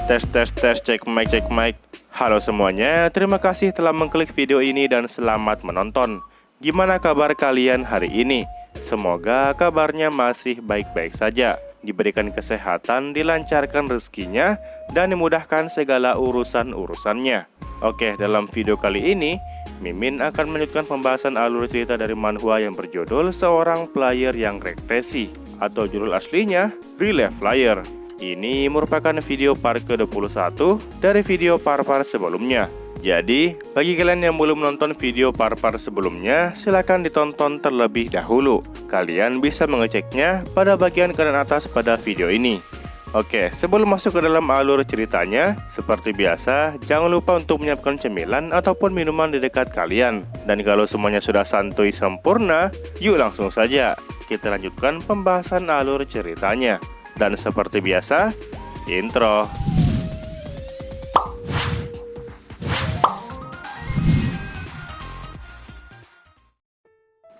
Tes tes tes, cek mic cek mic. Halo semuanya, terima kasih telah mengklik video ini dan selamat menonton. Gimana kabar kalian hari ini? Semoga kabarnya masih baik-baik saja, diberikan kesehatan, dilancarkan rezekinya, dan dimudahkan segala urusan-urusannya. Oke, dalam video kali ini Mimin akan melanjutkan pembahasan alur cerita dari manhwa yang berjudul Seorang Player yang Regresi, atau judul aslinya Relief Player. Ini merupakan video part ke-21 dari video part-part sebelumnya. Jadi, bagi kalian yang belum menonton video part-part sebelumnya, silahkan ditonton terlebih dahulu. Kalian bisa mengeceknya pada bagian kanan atas pada video ini. Oke, sebelum masuk ke dalam alur ceritanya, seperti biasa, jangan lupa untuk menyiapkan cemilan ataupun minuman di dekat kalian. Dan kalau semuanya sudah santuy sempurna, yuk langsung saja kita lanjutkan pembahasan alur ceritanya. Dan seperti biasa, intro.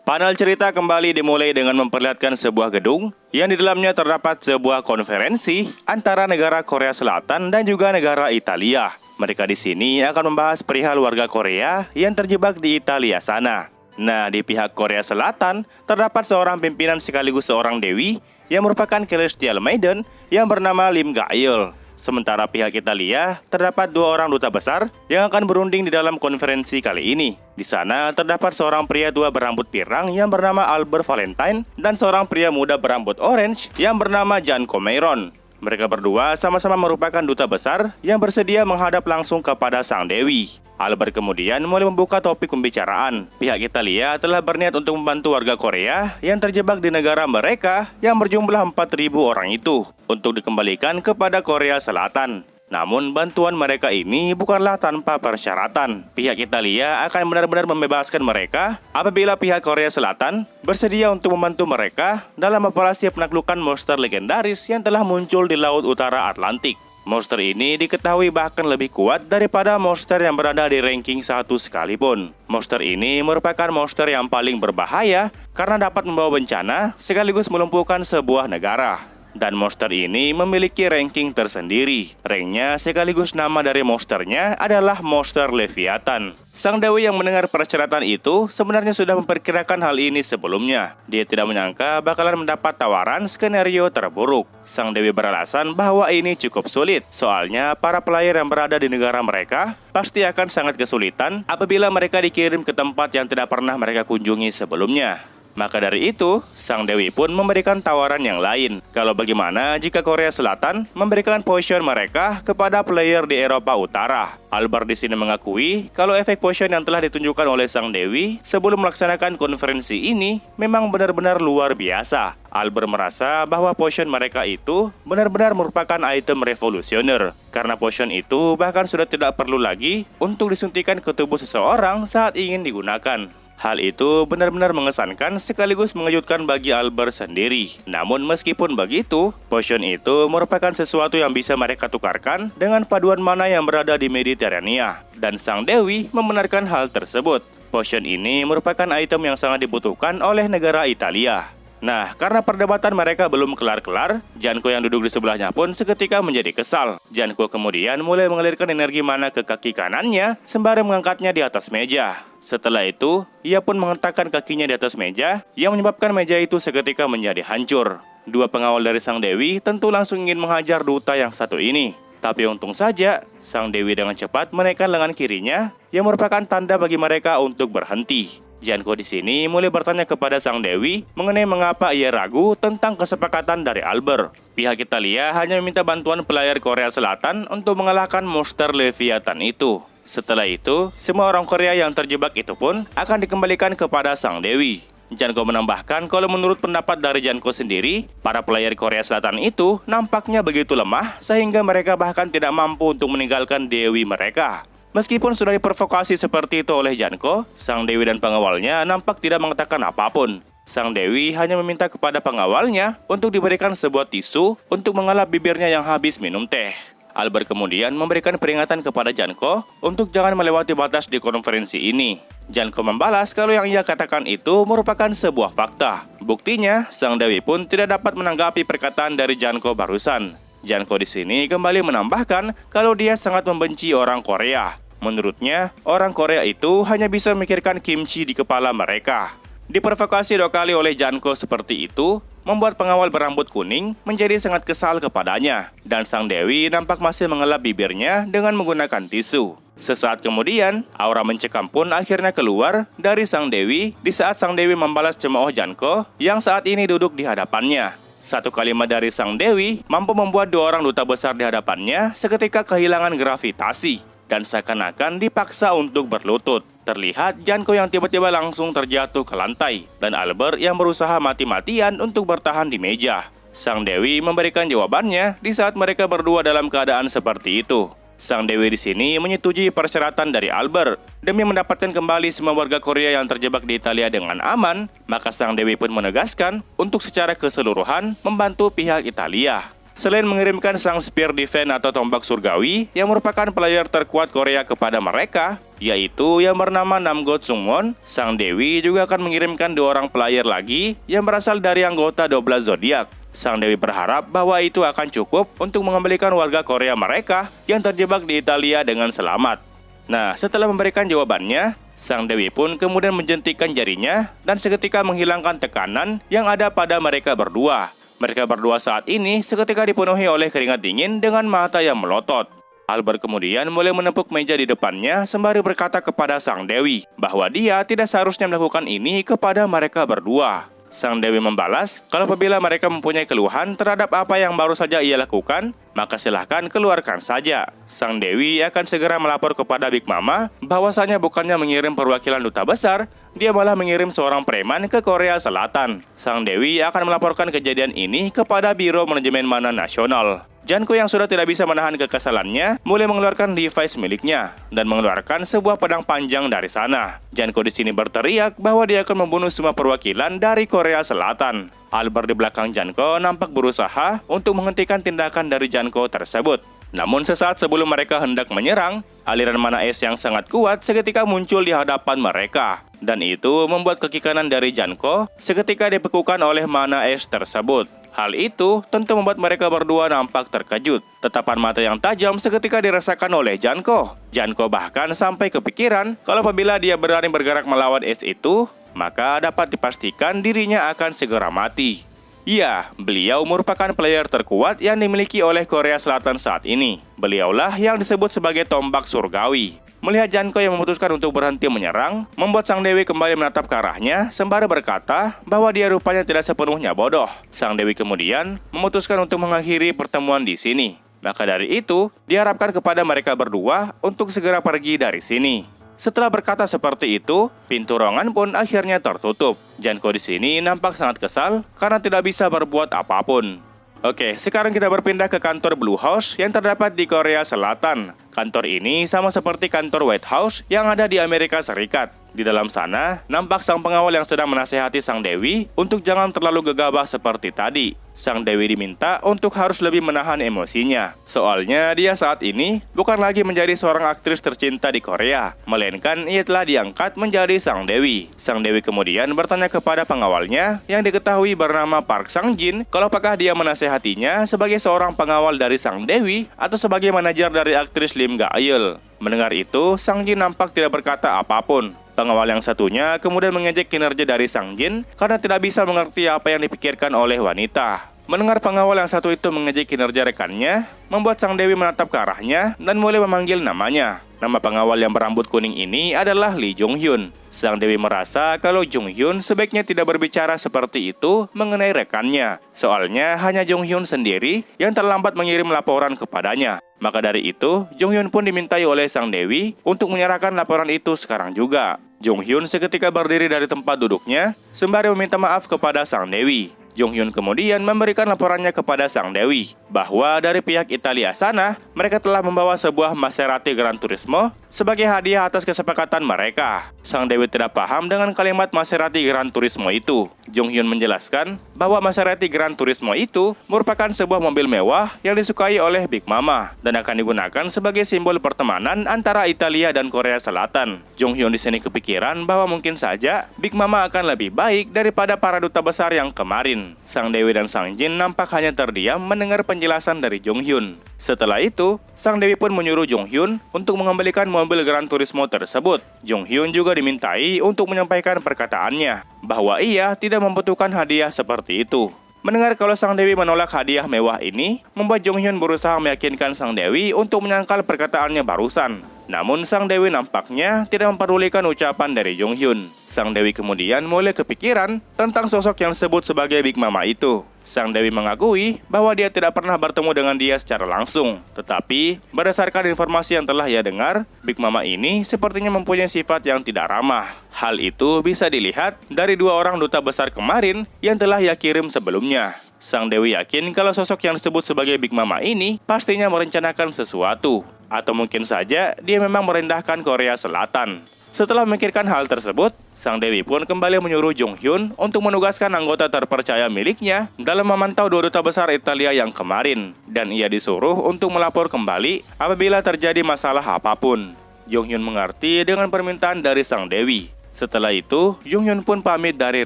Panel cerita kembali dimulai dengan memperlihatkan sebuah gedung yang di dalamnya terdapat sebuah konferensi antara negara Korea Selatan dan juga negara Italia. Mereka di sini akan membahas perihal warga Korea yang terjebak di Italia sana. Nah, di pihak Korea Selatan terdapat seorang pimpinan sekaligus seorang dewi yang merupakan Celestial Maiden yang bernama Lim Ga-il. Sementara pihak Italia terdapat dua orang duta besar yang akan berunding di dalam konferensi kali ini. Di sana terdapat seorang pria tua berambut pirang yang bernama Albert Valentine dan seorang pria muda berambut orange yang bernama Janko Meiron. Mereka berdua sama-sama merupakan duta besar yang bersedia menghadap langsung kepada sang dewi. Albert kemudian mulai membuka topik pembicaraan. Pihak Italia telah berniat untuk membantu warga Korea yang terjebak di negara mereka yang berjumlah 4.000 orang itu untuk dikembalikan kepada Korea Selatan. Namun bantuan mereka ini bukanlah tanpa persyaratan. Pihak Italia akan benar-benar membebaskan mereka apabila pihak Korea Selatan bersedia untuk membantu mereka dalam operasi penaklukan monster legendaris yang telah muncul di Laut Utara Atlantik. Monster ini diketahui bahkan lebih kuat daripada monster yang berada di ranking 1 sekalipun. Monster ini merupakan monster yang paling berbahaya karena dapat membawa bencana sekaligus melumpuhkan sebuah negara. Dan monster ini memiliki ranking tersendiri. Ranknya sekaligus nama dari monsternya adalah Monster Leviathan. Sang dewi yang mendengar persyaratan itu sebenarnya sudah memperkirakan hal ini sebelumnya. Dia tidak menyangka bakalan mendapat tawaran skenario terburuk. Sang dewi beralasan bahwa ini cukup sulit. Soalnya para player yang berada di negara mereka pasti akan sangat kesulitan apabila mereka dikirim ke tempat yang tidak pernah mereka kunjungi sebelumnya. Maka dari itu, sang dewi pun memberikan tawaran yang lain. Kalau bagaimana jika Korea Selatan memberikan potion mereka kepada player di Eropa Utara? Albert di sini mengakui kalau efek potion yang telah ditunjukkan oleh sang dewi sebelum melaksanakan konferensi ini memang benar-benar luar biasa. Albert merasa bahwa potion mereka itu benar-benar merupakan item revolusioner. Karena potion itu bahkan sudah tidak perlu lagi untuk disuntikan ke tubuh seseorang saat ingin digunakan. Hal itu benar-benar mengesankan sekaligus mengejutkan bagi Albert sendiri. Namun meskipun begitu, potion itu merupakan sesuatu yang bisa mereka tukarkan dengan paduan mana yang berada di Mediterania. Dan sang dewi membenarkan hal tersebut. Potion ini merupakan item yang sangat dibutuhkan oleh negara Italia. Nah, karena perdebatan mereka belum kelar-kelar, Janko yang duduk di sebelahnya pun seketika menjadi kesal. Janko kemudian mulai mengalirkan energi mana ke kaki kanannya sembari mengangkatnya di atas meja. Setelah itu, ia pun menghentakkan kakinya di atas meja yang menyebabkan meja itu seketika menjadi hancur. Dua pengawal dari sang dewi tentu langsung ingin menghajar duta yang satu ini. Tapi untung saja, sang dewi dengan cepat menaikkan lengan kirinya yang merupakan tanda bagi mereka untuk berhenti. Janko di sini mulai bertanya kepada sang dewi mengenai mengapa ia ragu tentang kesepakatan dari Albert. Pihak Italia hanya meminta bantuan player Korea Selatan untuk mengalahkan monster Leviathan itu. Setelah itu, semua orang Korea yang terjebak itu pun akan dikembalikan kepada sang dewi. Janko menambahkan kalau menurut pendapat dari Janko sendiri, para player Korea Selatan itu nampaknya begitu lemah sehingga mereka bahkan tidak mampu untuk meninggalkan dewi mereka. Meskipun sudah diprovokasi seperti itu oleh Janko, sang dewi dan pengawalnya nampak tidak mengatakan apapun. Sang dewi hanya meminta kepada pengawalnya untuk diberikan sebuah tisu untuk mengelap bibirnya yang habis minum teh. Albert kemudian memberikan peringatan kepada Janko untuk jangan melewati batas di konferensi ini. Janko membalas kalau yang ia katakan itu merupakan sebuah fakta. Buktinya, sang dewi pun tidak dapat menanggapi perkataan dari Janko barusan. Janko di sini kembali menambahkan kalau dia sangat membenci orang Korea. Menurutnya, orang Korea itu hanya bisa memikirkan kimchi di kepala mereka. Diprovokasi 2 kali oleh Janko seperti itu, membuat pengawal berambut kuning menjadi sangat kesal kepadanya. Dan Sang Dewi nampak masih mengelap bibirnya dengan menggunakan tisu. Sesaat kemudian, aura mencekam pun akhirnya keluar dari Sang Dewi di saat Sang Dewi membalas cemooh Janko yang saat ini duduk di hadapannya. Satu kalimat dari Sang Dewi mampu membuat 2 orang duta besar di hadapannya seketika kehilangan gravitasi dan seakan-akan dipaksa untuk berlutut. Terlihat Janko yang tiba-tiba langsung terjatuh ke lantai dan Albert yang berusaha mati-matian untuk bertahan di meja. Sang Dewi memberikan jawabannya di saat mereka berdua dalam keadaan seperti itu. Sang Dewi di sini menyetujui persyaratan dari Albert. Demi mendapatkan kembali semua warga Korea yang terjebak di Italia dengan aman, maka Sang Dewi pun menegaskan untuk secara keseluruhan membantu pihak Italia. Selain mengirimkan sang Spear Defense atau tombak surgawi yang merupakan player terkuat Korea kepada mereka, yaitu yang bernama Namgo Sungwon, Sang Dewi juga akan mengirimkan 2 orang player lagi yang berasal dari anggota 12 zodiak. Sang Dewi berharap bahwa itu akan cukup untuk mengembalikan warga Korea mereka yang terjebak di Italia dengan selamat. Nah, setelah memberikan jawabannya, Sang Dewi pun kemudian menjentikkan jarinya dan seketika menghilangkan tekanan yang ada pada mereka berdua. Mereka berdua saat ini seketika dipenuhi oleh keringat dingin dengan mata yang melotot. Albert kemudian mulai menepuk meja di depannya sembari berkata kepada Sang Dewi bahwa dia tidak seharusnya melakukan ini kepada mereka berdua. Sang Dewi membalas kalau apabila mereka mempunyai keluhan terhadap apa yang baru saja ia lakukan, maka silahkan keluarkan saja. Sang Dewi akan segera melapor kepada Big Mama bahwasanya bukannya mengirim perwakilan duta besar, dia malah mengirim seorang preman ke Korea Selatan. Sang Dewi akan melaporkan kejadian ini kepada Biro Manajemen Mana Nasional. Janko yang sudah tidak bisa menahan kekesalannya mulai mengeluarkan device miliknya dan mengeluarkan sebuah pedang panjang dari sana. Janko di sini berteriak bahwa dia akan membunuh semua perwakilan dari Korea Selatan. Albert di belakang Janko nampak berusaha untuk menghentikan tindakan dari Janko tersebut. Namun sesaat sebelum mereka hendak menyerang, aliran mana es yang sangat kuat seketika muncul di hadapan mereka. Dan itu membuat kaki kanan dari Janko seketika dibekukan oleh mana es tersebut. Hal itu tentu membuat mereka berdua nampak terkejut. Tatapan mata yang tajam seketika dirasakan oleh Janko. Janko bahkan sampai kepikiran kalau apabila dia berani bergerak melawan es itu, maka dapat dipastikan dirinya akan segera mati. Ya, beliau merupakan player terkuat yang dimiliki oleh Korea Selatan saat ini. Beliaulah yang disebut sebagai tombak surgawi. Melihat Janko yang memutuskan untuk berhenti menyerang, membuat Sang Dewi kembali menatap ke arahnya sembari berkata bahwa dia rupanya tidak sepenuhnya bodoh. Sang Dewi kemudian memutuskan untuk mengakhiri pertemuan di sini. Maka dari itu, diharapkan kepada mereka berdua untuk segera pergi dari sini. Setelah berkata seperti itu, pintu ruangan pun akhirnya tertutup. Janko di sini nampak sangat kesal karena tidak bisa berbuat apapun. Oke, sekarang kita berpindah ke kantor Blue House yang terdapat di Korea Selatan. Kantor ini sama seperti kantor White House yang ada di Amerika Serikat. Di dalam sana, nampak sang pengawal yang sedang menasehati Sang Dewi untuk jangan terlalu gegabah seperti tadi. Sang Dewi diminta untuk harus lebih menahan emosinya. Soalnya dia saat ini bukan lagi menjadi seorang aktris tercinta di Korea, melainkan ia telah diangkat menjadi Sang Dewi. Sang Dewi kemudian bertanya kepada pengawalnya yang diketahui bernama Park Sang Jin kalau apakah dia menasehatinya sebagai seorang pengawal dari Sang Dewi atau sebagai manajer dari aktris Lim Ga-eul. Mendengar itu, Sang Jin nampak tidak berkata apapun. Pengawal yang satunya kemudian mengejek kinerja dari Sang Jin karena tidak bisa mengerti apa yang dipikirkan oleh wanita. Mendengar pengawal yang satu itu mengejek kinerja rekannya, membuat Sang Dewi menatap ke arahnya dan mulai memanggil namanya. Nama pengawal yang berambut kuning ini adalah Lee Jung Hyun. Sang Dewi merasa kalau Jung Hyun sebaiknya tidak berbicara seperti itu mengenai rekannya. Soalnya hanya Jung Hyun sendiri yang terlambat mengirim laporan kepadanya. Maka dari itu, Jung Hyun pun dimintai oleh Sang Dewi untuk menyerahkan laporan itu sekarang juga. Jung Hyun seketika berdiri dari tempat duduknya, sembari meminta maaf kepada Sang Dewi. Jung Hyun kemudian memberikan laporannya kepada Sang Dewi bahwa dari pihak Italia sana, mereka telah membawa sebuah Maserati Gran Turismo sebagai hadiah atas kesepakatan mereka. Sang Dewi tidak paham dengan kalimat Maserati Gran Turismo itu. Jung Hyun menjelaskan bahwa Maserati Gran Turismo itu merupakan sebuah mobil mewah yang disukai oleh Big Mama dan akan digunakan sebagai simbol pertemanan antara Italia dan Korea Selatan. Jung Hyun di sini kepikiran bahwa mungkin saja Big Mama akan lebih baik daripada para duta besar yang kemarin. Sang Dewi dan Sang Jin nampak hanya terdiam mendengar penjelasan dari Jung Hyun. Setelah itu, Sang Dewi pun menyuruh Jung Hyun untuk mengembalikan mobil Gran Turismo tersebut. Jung Hyun juga dimintai untuk menyampaikan perkataannya bahwa ia tidak membutuhkan hadiah seperti itu. Mendengar kalau Sang Dewi menolak hadiah mewah ini, membuat Jung Hyun berusaha meyakinkan Sang Dewi untuk menyangkal perkataannya barusan. Namun Sang Dewi nampaknya tidak mempedulikan ucapan dari Jung Hyun. Sang Dewi kemudian mulai kepikiran tentang sosok yang disebut sebagai Big Mama itu. Sang Dewi mengakui bahwa dia tidak pernah bertemu dengan dia secara langsung. Tetapi, berdasarkan informasi yang telah ia dengar, Big Mama ini sepertinya mempunyai sifat yang tidak ramah. Hal itu bisa dilihat dari 2 orang duta besar kemarin yang telah ia kirim sebelumnya. Sang Dewi yakin kalau sosok yang disebut sebagai Big Mama ini pastinya merencanakan sesuatu. Atau mungkin saja dia memang merendahkan Korea Selatan. Setelah memikirkan hal tersebut, Sang Dewi pun kembali menyuruh Jung Hyun untuk menugaskan anggota terpercaya miliknya dalam memantau 2 duta besar Italia yang kemarin. Dan ia disuruh untuk melapor kembali apabila terjadi masalah apapun. Jung Hyun mengerti dengan permintaan dari Sang Dewi. Setelah itu, Jung Hyun pun pamit dari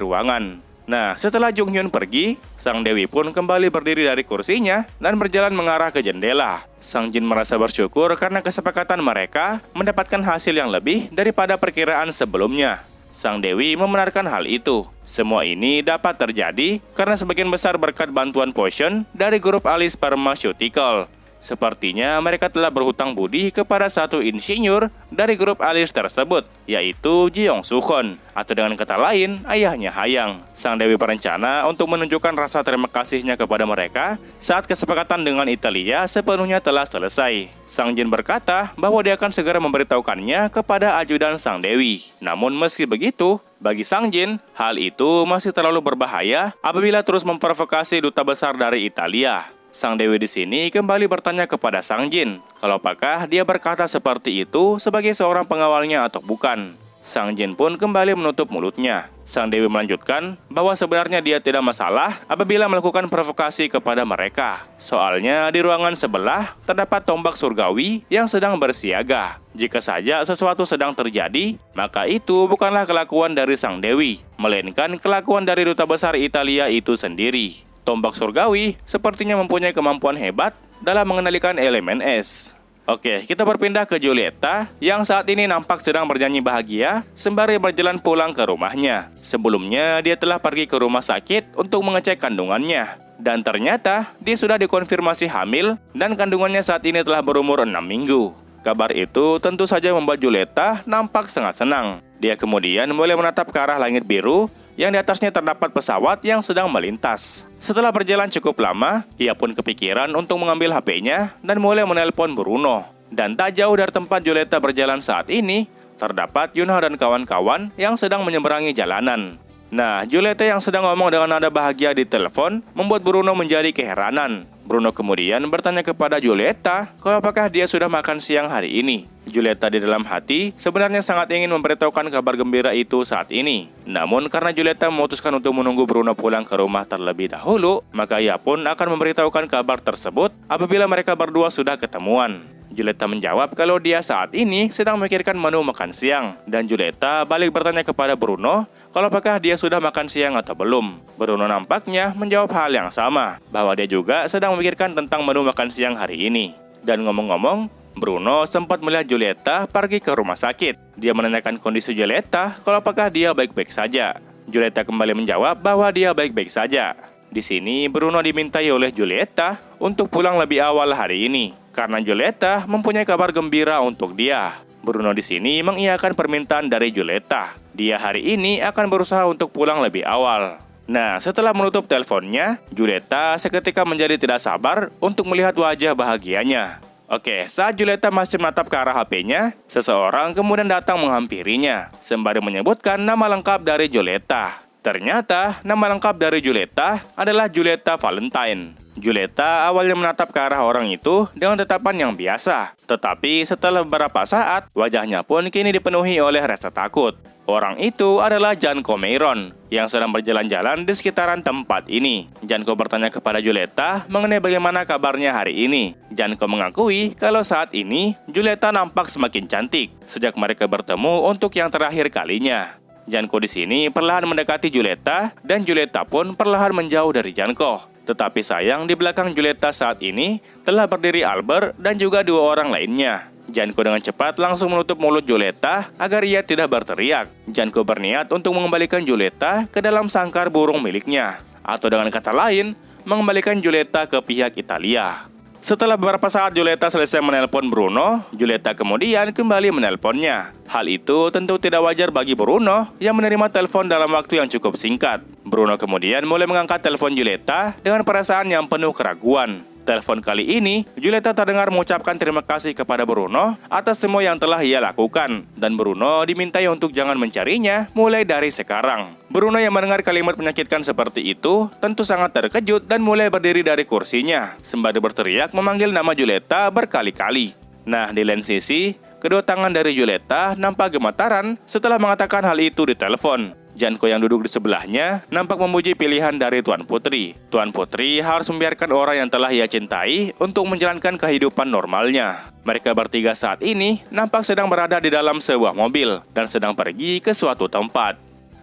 ruangan. Nah, setelah Jung Hyun pergi, Sang Dewi pun kembali berdiri dari kursinya dan berjalan mengarah ke jendela. Sang Jin merasa bersyukur karena kesepakatan mereka mendapatkan hasil yang lebih daripada perkiraan sebelumnya. Sang Dewi membenarkan hal itu. Semua ini dapat terjadi karena sebagian besar berkat bantuan Potion dari grup Alice Pharmaceutical. Sepertinya mereka telah berhutang budi kepada satu insinyur dari grup Alice tersebut, yaitu Jeong Sukhon, atau dengan kata lain, ayahnya Hayang. Sang Dewi berencana untuk menunjukkan rasa terima kasihnya kepada mereka saat kesepakatan dengan Italia sepenuhnya telah selesai. Sang Jin berkata bahwa dia akan segera memberitahukannya kepada ajudan Sang Dewi. Namun meski begitu, bagi Sang Jin, hal itu masih terlalu berbahaya apabila terus memprovokasi duta besar dari Italia. Sang Dewi di sini kembali bertanya kepada Sang Jin, kalau apakah dia berkata seperti itu sebagai seorang pengawalnya atau bukan. Sang Jin pun kembali menutup mulutnya. Sang Dewi melanjutkan bahwa sebenarnya dia tidak masalah apabila melakukan provokasi kepada mereka. Soalnya di ruangan sebelah terdapat tombak surgawi yang sedang bersiaga. Jika saja sesuatu sedang terjadi, maka itu bukanlah kelakuan dari Sang Dewi, melainkan kelakuan dari duta besar Italia itu sendiri. Tombak surgawi sepertinya mempunyai kemampuan hebat dalam mengendalikan elemen es. Oke, kita berpindah ke Julieta yang saat ini nampak sedang bernyanyi bahagia sembari berjalan pulang ke rumahnya. Sebelumnya, dia telah pergi ke rumah sakit untuk mengecek kandungannya. Dan ternyata, dia sudah dikonfirmasi hamil dan kandungannya saat ini telah berumur 6 minggu. Kabar itu tentu saja membuat Julieta nampak sangat senang. Dia kemudian mulai menatap ke arah langit biru yang di atasnya terdapat pesawat yang sedang melintas. Setelah berjalan cukup lama, ia pun kepikiran untuk mengambil HP-nya dan mulai menelpon Bruno. Dan tak jauh dari tempat Julieta berjalan saat ini, terdapat Yunha dan kawan-kawan yang sedang menyeberangi jalanan. Nah, Julieta yang sedang ngomong dengan nada bahagia di telepon membuat Bruno menjadi keheranan. Bruno kemudian bertanya kepada Julieta kalau apakah dia sudah makan siang hari ini. Julieta di dalam hati sebenarnya sangat ingin memberitahukan kabar gembira itu saat ini. Namun karena Julieta memutuskan untuk menunggu Bruno pulang ke rumah terlebih dahulu, maka ia pun akan memberitahukan kabar tersebut apabila mereka berdua sudah ketemuan. Julieta menjawab kalau dia saat ini sedang memikirkan menu makan siang. Dan Julieta balik bertanya kepada Bruno kalau apakah dia sudah makan siang atau belum. Bruno nampaknya menjawab hal yang sama, bahwa dia juga sedang memikirkan tentang menu makan siang hari ini. Dan ngomong-ngomong, Bruno sempat melihat Julieta pergi ke rumah sakit. Dia menanyakan kondisi Julieta kalau apakah dia baik-baik saja. Julieta kembali menjawab bahwa dia baik-baik saja. Di sini Bruno dimintai oleh Julieta untuk pulang lebih awal hari ini karena Julieta mempunyai kabar gembira untuk dia. Bruno di sini mengiyakan permintaan dari Julieta. Dia hari ini akan berusaha untuk pulang lebih awal. Nah, setelah menutup teleponnya, Julieta seketika menjadi tidak sabar untuk melihat wajah bahagianya. Oke, saat Julieta masih menatap ke arah HP-nya, seseorang kemudian datang menghampirinya, sembari menyebutkan nama lengkap dari Julieta. Ternyata, nama lengkap dari Julieta adalah Julieta Valentine. Julieta awalnya menatap ke arah orang itu dengan tatapan yang biasa. Tetapi setelah beberapa saat, wajahnya pun kini dipenuhi oleh rasa takut. Orang itu adalah Janko Meiron yang sedang berjalan-jalan di sekitaran tempat ini. Janko bertanya kepada Julieta mengenai bagaimana kabarnya hari ini. Janko mengakui kalau saat ini Julieta nampak semakin cantik sejak mereka bertemu untuk yang terakhir kalinya. Janko di sini perlahan mendekati Julieta dan Julieta pun perlahan menjauh dari Janko. Tetapi sayang di belakang Julieta saat ini telah berdiri Albert dan juga dua orang lainnya. Janko dengan cepat langsung menutup mulut Julieta agar ia tidak berteriak. Janko berniat untuk mengembalikan Julieta ke dalam sangkar burung miliknya. Atau dengan kata lain, mengembalikan Julieta ke pihak Italia. Setelah beberapa saat Julieta selesai menelpon Bruno, Julieta kemudian kembali menelponnya. Hal itu tentu tidak wajar bagi Bruno yang menerima telepon dalam waktu yang cukup singkat. Bruno kemudian mulai mengangkat telepon Julieta dengan perasaan yang penuh keraguan. Telepon kali ini, Julieta terdengar mengucapkan terima kasih kepada Bruno atas semua yang telah ia lakukan. Dan Bruno dimintai untuk jangan mencarinya mulai dari sekarang. Bruno yang mendengar kalimat menyakitkan seperti itu tentu sangat terkejut dan mulai berdiri dari kursinya sembari berteriak memanggil nama Julieta berkali-kali. Nah, di lain sisi, kedua tangan dari Julieta nampak gemetaran setelah mengatakan hal itu di telepon. Janko yang duduk di sebelahnya nampak memuji pilihan dari Tuan Putri. Tuan Putri harus membiarkan orang yang telah ia cintai untuk menjalankan kehidupan normalnya. Mereka bertiga saat ini nampak sedang berada di dalam sebuah mobil dan sedang pergi ke suatu tempat.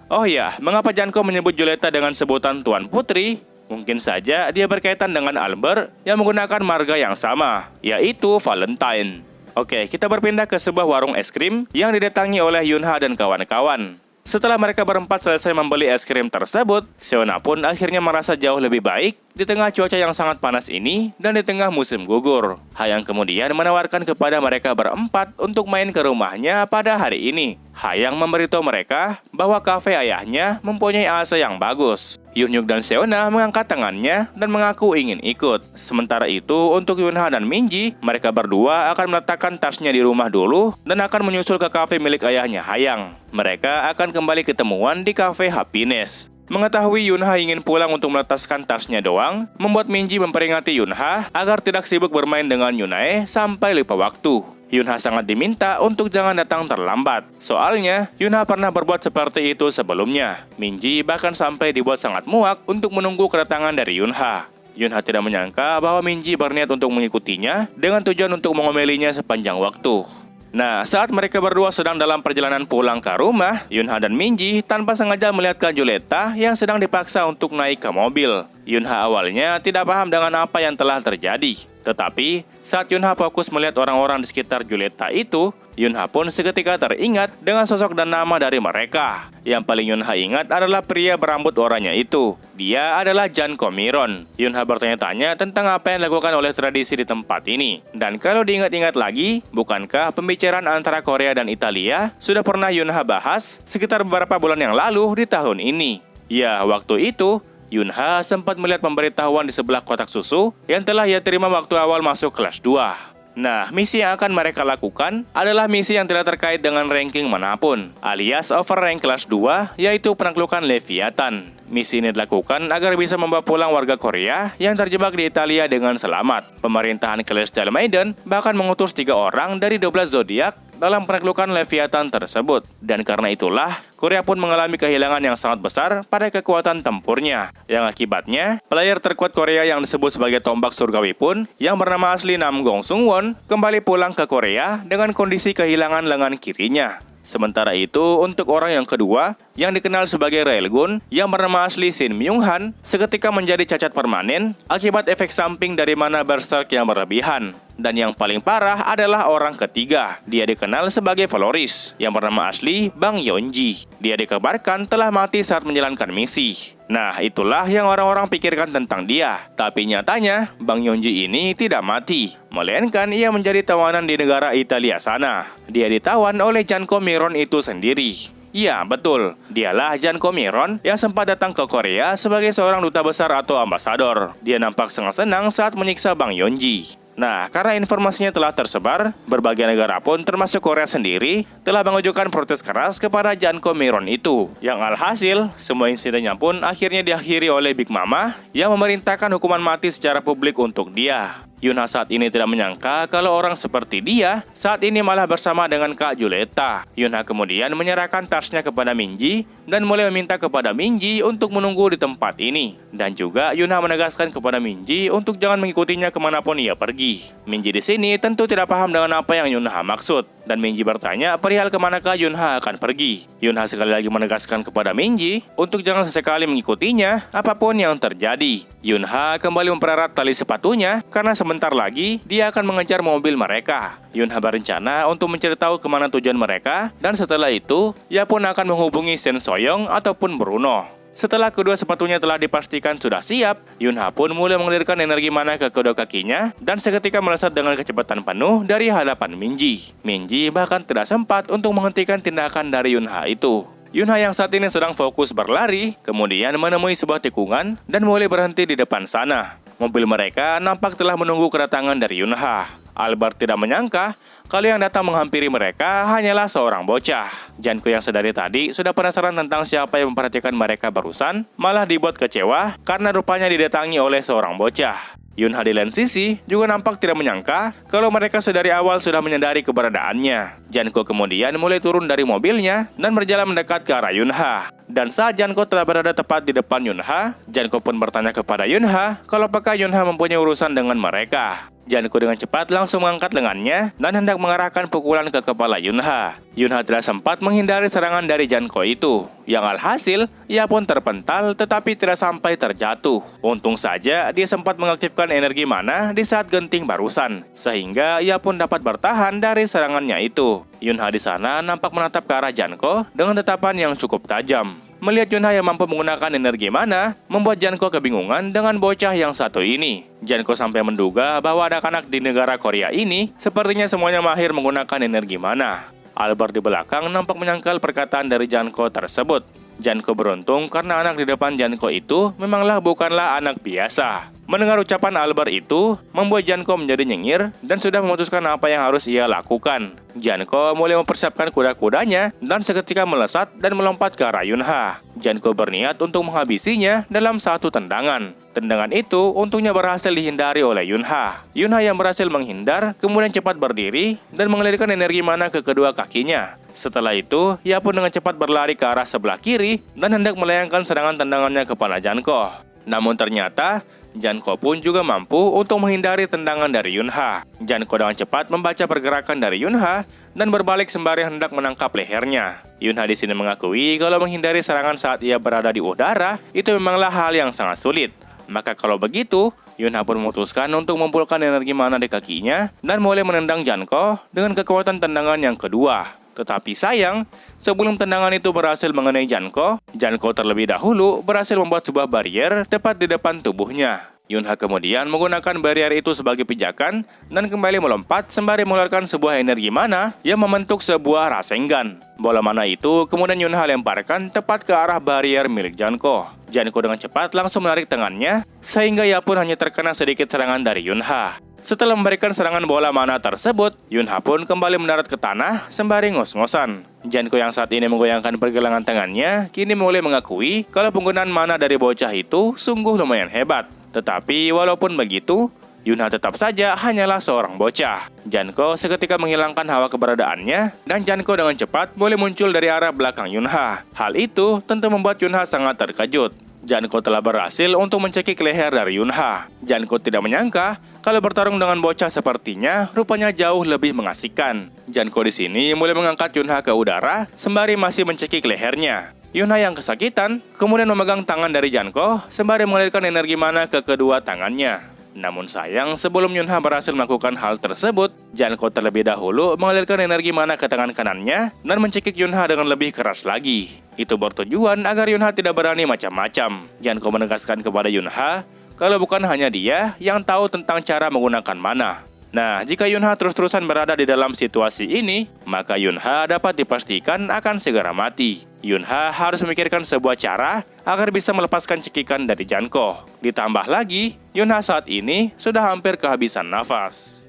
Oh ya, mengapa Janko menyebut Julieta dengan sebutan Tuan Putri? Mungkin saja dia berkaitan dengan Albert yang menggunakan marga yang sama, yaitu Valentine. Oke, kita berpindah ke sebuah warung es krim yang didatangi oleh Yunha dan kawan-kawan. Setelah mereka berempat selesai membeli es krim tersebut, Seona pun akhirnya merasa jauh lebih baik di tengah cuaca yang sangat panas ini dan di tengah musim gugur. Hayang kemudian menawarkan kepada mereka berempat untuk main ke rumahnya pada hari ini. Hayang memberitahu mereka bahwa kafe ayahnya mempunyai AC yang bagus. Yunyuk dan Seona mengangkat tangannya dan mengaku ingin ikut. Sementara itu, untuk Yunha dan Minji, mereka berdua akan meletakkan tasnya di rumah dulu dan akan menyusul ke kafe milik ayahnya Hayang. Mereka akan kembali ketemuan di kafe Happiness. Mengetahui Yunha ingin pulang untuk meletaskan tasnya doang, membuat Minji memperingati Yunha agar tidak sibuk bermain dengan Yunae sampai lupa waktu. Yunha sangat diminta untuk jangan datang terlambat. Soalnya, Yunha pernah berbuat seperti itu sebelumnya. Minji bahkan sampai dibuat sangat muak untuk menunggu kedatangan dari Yunha. Yunha tidak menyangka bahwa Minji berniat untuk mengikutinya dengan tujuan untuk mengomelinya sepanjang waktu. Nah, saat mereka berdua sedang dalam perjalanan pulang ke rumah, Yunha dan Minji tanpa sengaja melihat Kak Julieta yang sedang dipaksa untuk naik ke mobil. Yunha awalnya tidak paham dengan apa yang telah terjadi. Tetapi, saat Yunha fokus melihat orang-orang di sekitar Julieta itu, Yunha pun seketika teringat dengan sosok dan nama dari mereka. Yang paling Yunha ingat adalah pria berambut oranye itu. Dia adalah Janko Meiron. Yunha bertanya-tanya tentang apa yang dilakukan oleh tradisi di tempat ini. Dan kalau diingat-ingat lagi, bukankah pembicaraan antara Korea dan Italia sudah pernah Yunha bahas sekitar beberapa bulan yang lalu di tahun ini? Ya, waktu itu, Yunha sempat melihat pemberitahuan di sebelah kotak susu yang telah ia terima waktu awal masuk kelas 2. Nah, misi yang akan mereka lakukan adalah misi yang tidak terkait dengan ranking manapun, alias overrank kelas 2, yaitu penaklukan Leviathan. Misi ini dilakukan agar bisa membawa pulang warga Korea yang terjebak di Italia dengan selamat. Pemerintahan Celestial Maiden bahkan mengutus 3 orang dari 12 zodiak dalam penaklukan Leviathan tersebut. Dan karena itulah, Korea pun mengalami kehilangan yang sangat besar pada kekuatan tempurnya. Yang akibatnya, player terkuat Korea yang disebut sebagai tombak surgawi pun, yang bernama asli Nam Gong Sung Won, kembali pulang ke Korea dengan kondisi kehilangan lengan kirinya. Sementara itu, untuk orang yang kedua, yang dikenal sebagai Railgun, yang bernama asli Shin Myung-han, seketika menjadi cacat permanen akibat efek samping dari mana berserk yang berlebihan. Dan yang paling parah adalah orang ketiga. Dia dikenal sebagai Valoris, yang bernama asli Bang Yeonji. Dia dikabarkan telah mati saat menjalankan misi. Nah, itulah yang orang-orang pikirkan tentang dia. Tapi nyatanya, Bang Yeonji ini tidak mati, melainkan ia menjadi tawanan di negara Italia sana. Dia ditawan oleh Janko Meiron itu sendiri. Ya, betul. Dialah Janko Meiron yang sempat datang ke Korea sebagai seorang duta besar atau ambasador. Dia nampak sangat senang saat menyiksa Bang Yeonji. Nah, karena informasinya telah tersebar, berbagai negara pun termasuk Korea sendiri telah mengajukan protes keras kepada Janko Miron itu. Yang alhasil, semua insidennya pun akhirnya diakhiri oleh Big Mama yang memerintahkan hukuman mati secara publik untuk dia. Yunha saat ini tidak menyangka kalau orang seperti dia saat ini malah bersama dengan Kak Juleta. Yunha kemudian menyerahkan tasnya kepada Minji dan mulai meminta kepada Minji untuk menunggu di tempat ini. Dan juga Yunha menegaskan kepada Minji untuk jangan mengikutinya kemanapun ia pergi. Minji di sini tentu tidak paham dengan apa yang Yunha maksud. Dan Minji bertanya perihal kemanakah Yunha akan pergi. Yunha sekali lagi menegaskan kepada Minji untuk jangan sesekali mengikutinya apapun yang terjadi. Yunha kembali mempererat tali sepatunya karena sebentar lagi dia akan mengejar mobil mereka. Yunha berencana untuk mencari tahu kemana tujuan mereka dan setelah itu ia pun akan menghubungi Sen Soyoung ataupun Bruno. Setelah kedua sepatunya telah dipastikan sudah siap, Yunha pun mulai mengalirkan energi mana ke kedua kakinya dan seketika melesat dengan kecepatan penuh dari hadapan Minji. Minji bahkan tidak sempat untuk menghentikan tindakan dari Yunha itu. Yunha yang saat ini sedang fokus berlari, kemudian menemui sebuah tikungan dan mulai berhenti di depan sana. Mobil mereka nampak telah menunggu kedatangan dari Yunha. Albert tidak menyangka kalau yang datang menghampiri mereka hanyalah seorang bocah. Janko yang sedari tadi sudah penasaran tentang siapa yang memperhatikan mereka barusan, malah dibuat kecewa karena rupanya didatangi oleh seorang bocah. Yunha di lain sisi juga nampak tidak menyangka kalau mereka sedari awal sudah menyadari keberadaannya. Janko kemudian mulai turun dari mobilnya dan berjalan mendekat ke arah Yunha. Dan saat Janko telah berada tepat di depan Yunha, Janko pun bertanya kepada Yunha kalau apakah Yunha mempunyai urusan dengan mereka. Janko dengan cepat langsung mengangkat lengannya dan hendak mengarahkan pukulan ke kepala Yunha. Yunha tidak sempat menghindari serangan dari Janko itu. Yang alhasil, ia pun terpental tetapi tidak sampai terjatuh. Untung saja dia sempat mengaktifkan energi mana di saat genting barusan, sehingga ia pun dapat bertahan dari serangannya itu. Yunha di sana nampak menatap ke arah Janko dengan tatapan yang cukup tajam. Melihat Yunha yang mampu menggunakan energi mana, membuat Janko kebingungan dengan bocah yang satu ini. Janko sampai menduga bahwa anak-anak di negara Korea ini sepertinya semuanya mahir menggunakan energi mana. Albert di belakang nampak menyangkal perkataan dari Janko tersebut. Janko beruntung karena anak di depan Janko itu memanglah bukanlah anak biasa. Mendengar ucapan Albert itu, membuat Janko menjadi nyengir dan sudah memutuskan apa yang harus ia lakukan. Janko mulai mempersiapkan kuda-kudanya dan seketika melesat dan melompat ke arah Yunha. Janko berniat untuk menghabisinya dalam satu tendangan. Tendangan itu untungnya berhasil dihindari oleh Yunha. Yunha yang berhasil menghindar kemudian cepat berdiri dan mengalirkan energi mana ke kedua kakinya. Setelah itu, ia pun dengan cepat berlari ke arah sebelah kiri dan hendak melayangkan serangan tendangannya kepada Janko. Namun ternyata, Janko pun juga mampu untuk menghindari tendangan dari Yunha. Janko dengan cepat membaca pergerakan dari Yunha dan berbalik sembari hendak menangkap lehernya. Yunha di sini mengakui kalau menghindari serangan saat ia berada di udara itu memanglah hal yang sangat sulit. Maka kalau begitu, Yunha pun memutuskan untuk mengumpulkan energi mana di kakinya dan mulai menendang Janko dengan kekuatan tendangan yang kedua. Tetapi sayang, sebelum tendangan itu berhasil mengenai Janko, Janko terlebih dahulu berhasil membuat sebuah barrier tepat di depan tubuhnya. Yunha kemudian menggunakan barrier itu sebagai pijakan dan kembali melompat sembari mengeluarkan sebuah energi mana yang membentuk sebuah Rasengan. Bola mana itu kemudian Yunha lemparkan tepat ke arah barrier milik Janko. Janko dengan cepat langsung menarik tangannya sehingga ia pun hanya terkena sedikit serangan dari Yunha. Setelah memberikan serangan bola mana tersebut, Yunha pun kembali mendarat ke tanah sembari ngos-ngosan. Janko yang saat ini menggoyangkan pergelangan tangannya kini mulai mengakui kalau penggunaan mana dari bocah itu sungguh lumayan hebat. Tetapi walaupun begitu, Yunha tetap saja hanyalah seorang bocah. Janko seketika menghilangkan hawa keberadaannya dan Janko dengan cepat mulai muncul dari arah belakang Yunha. Hal itu tentu membuat Yunha sangat terkejut. Janko telah berhasil untuk mencekik leher dari Yunha. Janko tidak menyangka kalau bertarung dengan bocah sepertinya rupanya jauh lebih mengasihkan. Janko di sini mulai mengangkat Yunha ke udara sembari masih mencekik lehernya. Yunha yang kesakitan kemudian memegang tangan dari Janko sembari mengalirkan energi mana ke kedua tangannya. Namun sayang, sebelum Yunha berhasil melakukan hal tersebut, Janko terlebih dahulu mengalirkan energi mana ke tangan kanannya dan mencekik Yunha dengan lebih keras lagi. Itu bertujuan agar Yunha tidak berani macam-macam. Janko menegaskan kepada Yunha kalau bukan hanya dia yang tahu tentang cara menggunakan mana. Nah, jika Yunha terus-terusan berada di dalam situasi ini, maka Yunha dapat dipastikan akan segera mati. Yunha harus memikirkan sebuah cara agar bisa melepaskan cekikan dari Janko. Ditambah lagi, Yunha saat ini sudah hampir kehabisan nafas.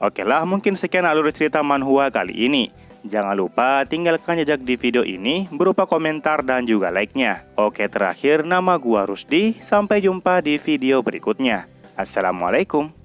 Oke lah, mungkin sekian alur cerita manhwa kali ini. Jangan lupa tinggalkan jejak di video ini berupa komentar dan juga like-nya. Oke, terakhir nama gua Rusdi, sampai jumpa di video berikutnya. Assalamualaikum.